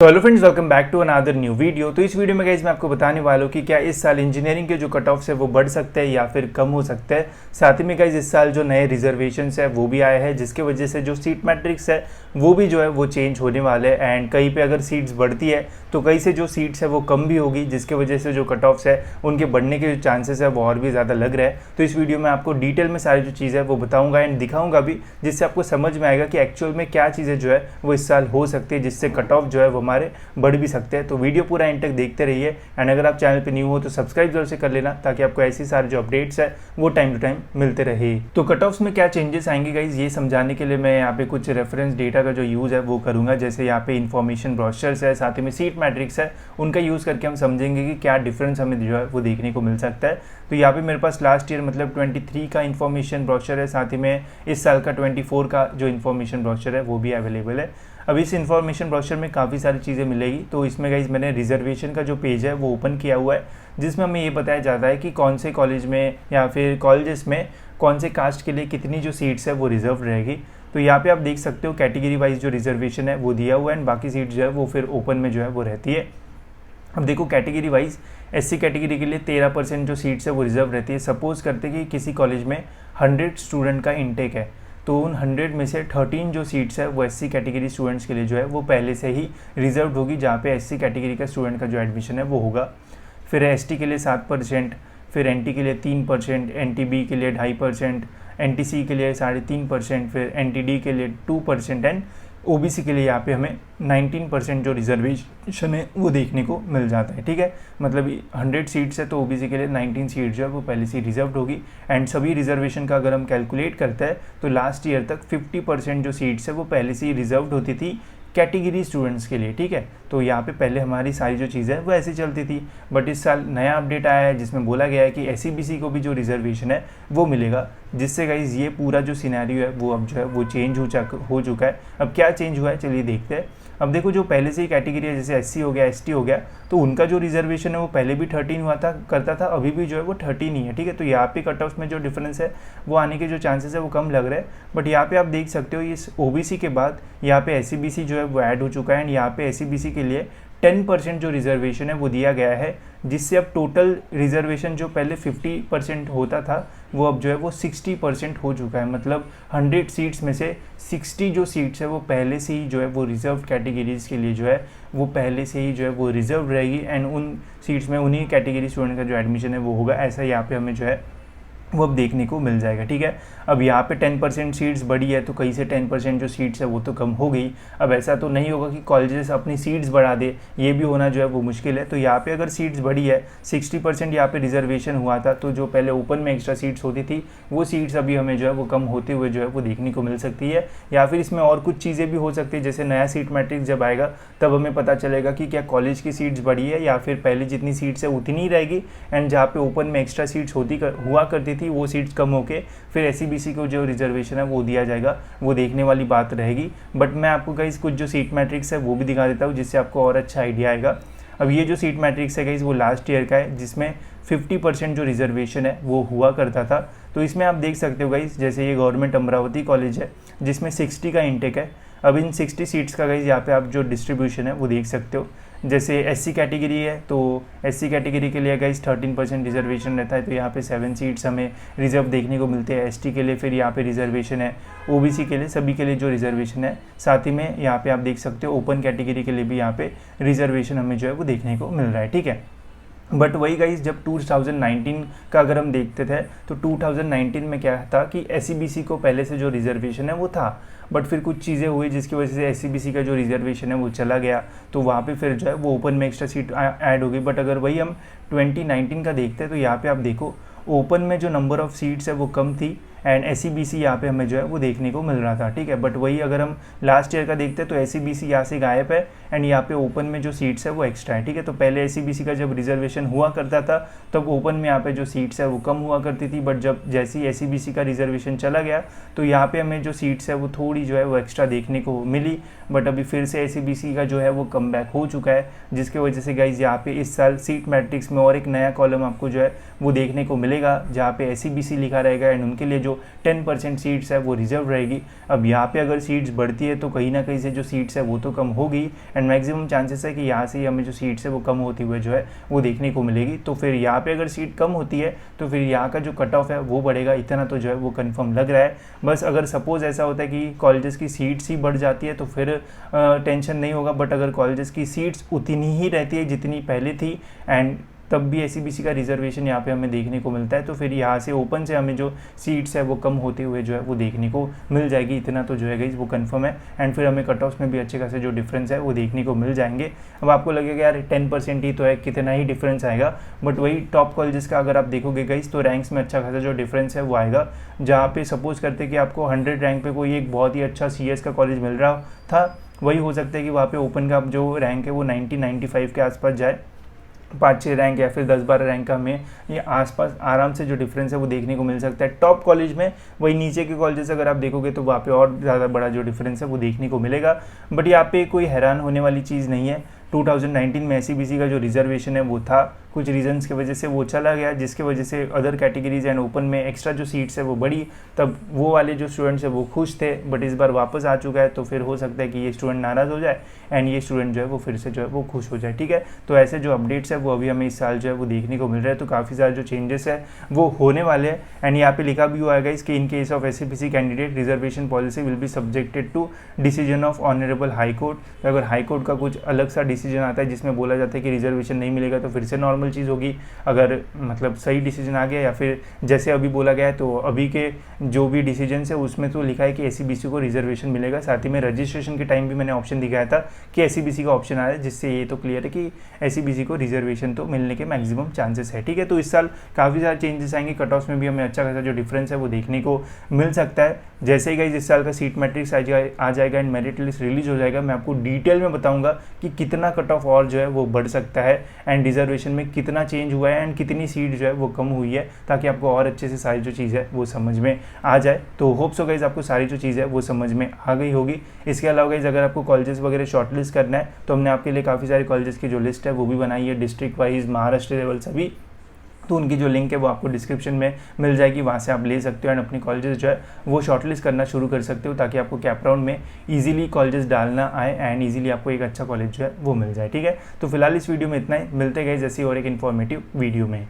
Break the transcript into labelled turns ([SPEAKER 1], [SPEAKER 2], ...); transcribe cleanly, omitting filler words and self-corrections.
[SPEAKER 1] तो hello friends, welcome back to another new video. तो इस वीडियो में गाइस मैं आपको बताने वाला हूँ कि क्या इस साल इंजीनियरिंग के जो कट ऑफ्स है वो बढ़ सकते हैं या फिर कम हो सकते हैं। साथ ही में गाइस इस साल जो नए रिजर्वेशंस है वो भी आए हैं, जिसके वजह से जो सीट मैट्रिक्स है वो भी जो है वो चेंज होने वाले हैं। एंड कहीं पे अगर सीट्स बढ़ती है तो कहीं से जो सीट्स है वो कम भी होगी, जिसके वजह से जो कट ऑफ्स है उनके बढ़ने के जो चांसेस है वो और भी ज़्यादा लग रहा है। तो इस वीडियो में आपको डिटेल में सारी जो चीज़ है वो बताऊँगा एंड दिखाऊँगा भी, जिससे आपको समझ में आएगा कि एक्चुअल में क्या चीज़ें जो है वो इस साल हो सकती है, जिससे कट ऑफ जो है वो हमारे बढ़ भी सकते हैं। तो वीडियो पूरा एंड तक देखते रहिए एंड अगर आप चैनल पे न्यू हो तो सब्सक्राइब जरूर से कर लेना, ताकि आपको ऐसी सारे जो अपडेट्स है वो टाइम टू टाइम मिलते रहे। तो कट ऑफ्स में क्या चेंजेस आएंगे गाइज, ये समझाने के लिए मैं यहाँ पे कुछ रेफरेंस डेटा का जो यूज़ है वो करूँगा। जैसे यहाँ पे इन्फॉर्मेशन ब्रोशर्स है, साथ ही में सीट मैट्रिक्स है, उनका यूज़ करके हम समझेंगे कि क्या डिफरेंस हमें जो है वो देखने को मिल सकता है। तो यहाँ पे मेरे पास लास्ट ईयर मतलब 23 का इन्फॉर्मेशन ब्रोशर है, साथ ही में इस साल का 24 का जो इन्फॉर्मेशन ब्रोशर है वो भी अवेलेबल है। अब इस इन्फॉर्मेशन ब्रोशर में काफ़ी सारी चीज़ें मिलेगी। तो इसमें गाइज मैंने रिजर्वेशन का जो पेज है वो ओपन किया हुआ है, जिसमें हमें ये बताया जाता है कि कौन से कॉलेज में या फिर कॉलेजेस में कौन से कास्ट के लिए कितनी जो सीट्स है वो रिजर्व रहेगी। तो यहाँ पे आप देख सकते हो कैटेगरी वाइज जो रिजर्वेशन है वो दिया हुआ है एंड बाकी सीट जो है वो फिर ओपन में जो है वो रहती है। अब देखो कैटेगरी वाइज एससी कैटेगरी के लिए 13% जो सीट्स है वो रिजर्व रहती है। सपोज करते कि किसी कॉलेज में 100 स्टूडेंट का इनटेक है, तो उन 100 में से 13 जो सीट्स है वो एससी कैटेगरी स्टूडेंट्स के लिए जो है वो पहले से ही रिजर्व होगी, जहाँ पे एससी कैटेगरी का स्टूडेंट का जो एडमिशन है वो होगा। फिर एसटी के लिए 7%, फिर एनटी के लिए 3%, एनटीबी के लिए 2.5%, एनटीसी के लिए 3.5%, फिर एनटीडी के लिए 2% एंड ओबीसी के लिए यहाँ पे हमें 19% जो रिजर्वेशन है वो देखने को मिल जाता है। ठीक है, मतलब 100 सीट्स है तो ओबीसी के लिए 19 सीट जो है वो पहले से रिजर्व होगी। एंड सभी रिजर्वेशन का अगर हम कैलकुलेट करते हैं तो लास्ट ईयर तक 50% जो सीट्स है वो पहले से ही रिजर्व होती थी कैटेगरी स्टूडेंट्स के लिए। ठीक है, तो यहाँ पे पहले हमारी सारी जो चीज़ें हैं वो ऐसी चलती थी, बट इस साल नया अपडेट आया है जिसमें बोला गया है कि एससीबीसी को भी जो रिजर्वेशन है वो मिलेगा, जिससे गाइज ये पूरा जो सिनेरियो है वो अब जो है वो चेंज हो चुका है। अब क्या चेंज हुआ है चलिए देखते हैं। अब देखो जो पहले से ही कैटेगरी है जैसे एससी हो गया, एसटी हो गया, तो उनका जो रिजर्वेशन है वो पहले भी 13 हुआ था करता था, अभी भी जो है वो 13 ही है। ठीक है, तो यहाँ पे कट ऑफ में जो डिफरेंस है वो आने के जो चांसेस है वो कम लग रहे हैं। बट यहाँ पे आप देख सकते हो इस ओबीसी के बाद यहाँ पे एससीबीसी जो है वो ऐड हो चुका है एंड यहाँ पे एससीबीसी के लिए 10% जो रिजर्वेशन है वो दिया गया है, जिससे अब टोटल रिजर्वेशन जो पहले 50% होता था वो अब जो है वो 60% हो चुका है। मतलब 100 सीट्स में से 60 जो सीट्स है वो पहले से ही जो है वो रिजर्व कैटेगरीज़ के लिए जो है वो पहले से ही जो है वो रिजर्व रहेगी एंड उन सीट्स में उन्हीं कैटेगरी स्टूडेंट का जो एडमिशन है वो होगा। ऐसा यहाँ पे हमें जो है वो अब देखने को मिल जाएगा। ठीक है, अब यहाँ पे 10% सीट्स बढ़ी है तो कहीं से 10% जो सीट्स है वो तो कम हो गई। अब ऐसा तो नहीं होगा कि कॉलेजेस अपनी सीट्स बढ़ा दे, ये भी होना जो है वो मुश्किल है। तो यहाँ पे अगर सीट्स बढ़ी है, 60% यहाँ पे रिजर्वेशन हुआ था, तो जो पहले ओपन में एक्स्ट्रा सीट्स होती थी वो सीट्स अभी हमें जो है वो कम होते हुए जो है वो देखने को मिल सकती है। या फिर इसमें और कुछ चीज़ें भी हो सकती है, जैसे नया सीट मैट्रिक्स जब आएगा तब हमें पता चलेगा कि क्या कॉलेज की सीट्स बढ़ी है या फिर पहले जितनी सीट्स है उतनी ही रहेगी एंड जहाँ पे ओपन में एक्स्ट्रा सीट्स हुआ करती थी वो सीट्स कम होके फिर एससीबीसी को जो रिजर्वेशन है वो दिया जाएगा, वो देखने वाली बात रहेगी। बट मैं आपको गाइस कुछ जो सीट मैट्रिक्स है वो भी दिखा देता हूँ, जिससे आपको और अच्छा आइडिया आएगा। अब ये जो सीट मैट्रिक्स है गाइस वो लास्ट ईयर का है, जिसमें 50% जो रिजर्वेशन है वो हुआ करता था। तो इसमें आप देख सकते हो गाइस, जैसे ये गवर्नमेंट अमरावती कॉलेज है जिसमें 60 का इंटेक है। अब इन 60 सीट्स का गाइस यहाँ पे आप जो डिस्ट्रीब्यूशन है वो देख सकते हो। जैसे एससी कैटेगरी है तो एससी कैटेगरी के लिए गाइस 13% रिजर्वेशन रहता है, तो यहाँ पे 7 सीट्स हमें रिजर्व देखने को मिलते हैं। एसटी के लिए फिर यहाँ पे रिजर्वेशन है, ओबीसी के लिए सभी के लिए जो रिजर्वेशन है। साथ ही में यहाँ पे आप देख सकते हो ओपन कैटेगरी के लिए भी यहाँ पे रिजर्वेशन हमें जो है वो देखने को मिल रहा है। ठीक है, बट वही गाइस जब 2019 का अगर हम देखते थे तो 2019 में क्या था कि एससीबीसी को पहले से जो रिजर्वेशन है वो था, बट फिर कुछ चीज़ें हुई जिसकी वजह से एससीबीसी का जो रिजर्वेशन है वो चला गया, तो वहाँ पे फिर जो है वो ओपन में एक्स्ट्रा सीट ऐड हो गई। बट अगर वही हम 2019 का देखते हैं तो यहाँ पे आप देखो ओपन में जो नंबर ऑफ़ सीट्स है वो कम थी एंड एससीबीसी यहाँ पे हमें जो है वो देखने को मिल रहा था। ठीक है, बट वही अगर हम लास्ट ईयर का देखते हैं तो एससीबीसी यहाँ से गायब है एंड यहाँ पे ओपन में जो सीट्स है वो एक्स्ट्रा है। ठीक है, तो पहले एससीबीसी का जब रिजर्वेशन हुआ करता था तब ओपन में यहाँ पे जो सीट्स है वो कम हुआ करती थी, बट जब जैसे ही एससीबीसी का रिजर्वेशन चला गया तो यहाँ पे हमें जो सीट्स है वो थोड़ी जो है वो एक्स्ट्रा देखने को मिली। बट अभी फिर से एससीबीसी का जो है वो कम बैक हो चुका है, जिसके वजह से गाइज यहाँ पे इस साल सीट मैट्रिक्स में और एक नया कॉलम आपको जो है वो देखने को मिलेगा, जहाँ पे एससीबीसी लिखा रहेगा एंड उनके लिए जो 10% सीट्स है वो रिजर्व रहेगी। अब यहाँ पे अगर सीट्स बढ़ती है तो कहीं ना कहीं से जो सीट्स है वो तो कम होगी, एंड मैक्सिमम चांसेस है कि यहाँ से ही हमें जो सीट्स है वो कम होती हुए जो है वो देखने को मिलेगी। तो फिर यहाँ पे अगर सीट कम होती है तो फिर यहाँ का जो कट ऑफ है वो बढ़ेगा, इतना तो जो है वो कंफर्म लग रहा है। बस अगर सपोज ऐसा होता है कि कॉलेजेस की सीट्स ही बढ़ जाती है तो फिर टेंशन नहीं होगा, बट अगर कॉलेजेस की सीट्स उतनी ही रहती है जितनी पहले थी एंड तब भी एसईबीसी का रिजर्वेशन यहाँ पे हमें देखने को मिलता है, तो फिर यहाँ से ओपन से हमें जो सीट्स है वो कम होते हुए जो है वो देखने को मिल जाएगी, इतना तो जो है गाइस वो कंफर्म है। एंड फिर हमें कट ऑफ्स में भी अच्छे खासे जो डिफरेंस है वो देखने को मिल जाएंगे। अब आपको लगेगा यार 10% ही तो है, कितना ही डिफरेंस आएगा, बट वही टॉप कॉलेजेस का अगर आप देखोगे गाइस तो रैंक्स में अच्छा खासा जो डिफरेंस है वो आएगा। जहाँ पे सपोज करते कि आपको 100 रैंक पे कोई एक बहुत ही अच्छा CS का कॉलेज मिल रहा था, वही हो सकता है कि वहाँ पे ओपन का जो रैंक है वो 90-95 के आसपास जाए, 5-6 रैंक या फिर 10-12 रैंक का हमें ये आसपास आराम से जो डिफरेंस है वो देखने को मिल सकता है टॉप कॉलेज में। वही नीचे के कॉलेजेस अगर आप देखोगे तो वहाँ पे और ज़्यादा बड़ा जो डिफरेंस है वो देखने को मिलेगा, बट यहाँ पे कोई हैरान होने वाली चीज़ नहीं है। 2019 में एसईबीसी का जो रिजर्वेशन है वो था, कुछ रीजंस की वजह से वो चला गया, जिसके वजह से अदर कैटेगरीज एंड ओपन में एक्स्ट्रा जो सीट्स है वो बढ़ी, तब वो वाले जो स्टूडेंट्स है वो खुश थे, बट इस बार वापस आ चुका है तो फिर हो सकता है कि ये स्टूडेंट नाराज़ हो जाए एंड ये स्टूडेंट जो है वो फिर से जो है वो खुश हो जाए। ठीक है, तो ऐसे जो अपडेट्स है वो अभी हमें इस साल जो है वो देखने को मिल रहा है, तो काफ़ी सारे जो चेंजेस है वो होने वाले हैं। एंड यहाँ पे लिखा भी हुआ है कि in case of SEBC candidate reservation policy will be subjected to decision of honourable high court. अगर हाई कोर्ट का कुछ अलग सा डिसीजन आता है जिसमें बोला जाता है कि रिजर्वेशन नहीं मिलेगा तो फिर से नॉर्मल चीज़ होगी। अगर मतलब सही डिसीजन आ गया या फिर जैसे अभी बोला गया है तो अभी के जो भी डिसीजन है उसमें तो लिखा है कि एसईबीसी को रिजर्वेशन मिलेगा। साथ ही में रजिस्ट्रेशन के टाइम भी मैंने ऑप्शन दिखाया था कि एसईबीसी का ऑप्शन आ रहा है, जिससे ये तो क्लियर है कि एसईबीसी को रिजर्वेशन तो मिलने के मैक्सिमम चांसेस है। ठीक है, तो इस साल काफ़ी सारे चेंजेस आएंगे, कट ऑफ्स में भी हमें अच्छा खासा जो डिफरेंस है वो देखने को मिल सकता है। जैसे ही गाइस इस साल का सीट मैट्रिक्स आ जाएगा एंड मेरिट लिस्ट रिलीज हो जाएगा, मैं आपको डिटेल में बताऊंगा कि कितना कट ऑफ और जो है वो बढ़ सकता है एंड रिजर्वेशन में कितना चेंज हुआ है एंड कितनी सीट जो है वो कम हुई है, ताकि आपको और अच्छे से सारी जो चीज़ है वो समझ में आ जाए। तो होप सो गाइस आपको सारी जो चीज़ है वो समझ में आ गई होगी। इसके अलावा गाइस अगर आपको कॉलेजेस वगैरह शॉर्टलिस्ट करना है तो हमने आपके लिए काफ़ी सारे कॉलेजेस की जो लिस्ट है वो भी बनाई है, डिस्ट्रिक्ट वाइज, महाराष्ट्र लेवल सभी, तो उनकी जो लिंक है वो आपको डिस्क्रिप्शन में मिल जाएगी, वहाँ से आप ले सकते हो एंड अपनी कॉलेजेस जो है वो शॉर्टलिस्ट करना शुरू कर सकते हो, ताकि आपको कैप राउंड में इजीली कॉलेजेस डालना आए एंड इजीली आपको एक अच्छा कॉलेज जो है वो मिल जाए। ठीक है, तो फिलहाल इस वीडियो में इतना ही, मिलते गए जैसी और एक इन्फॉर्मेटिव वीडियो में।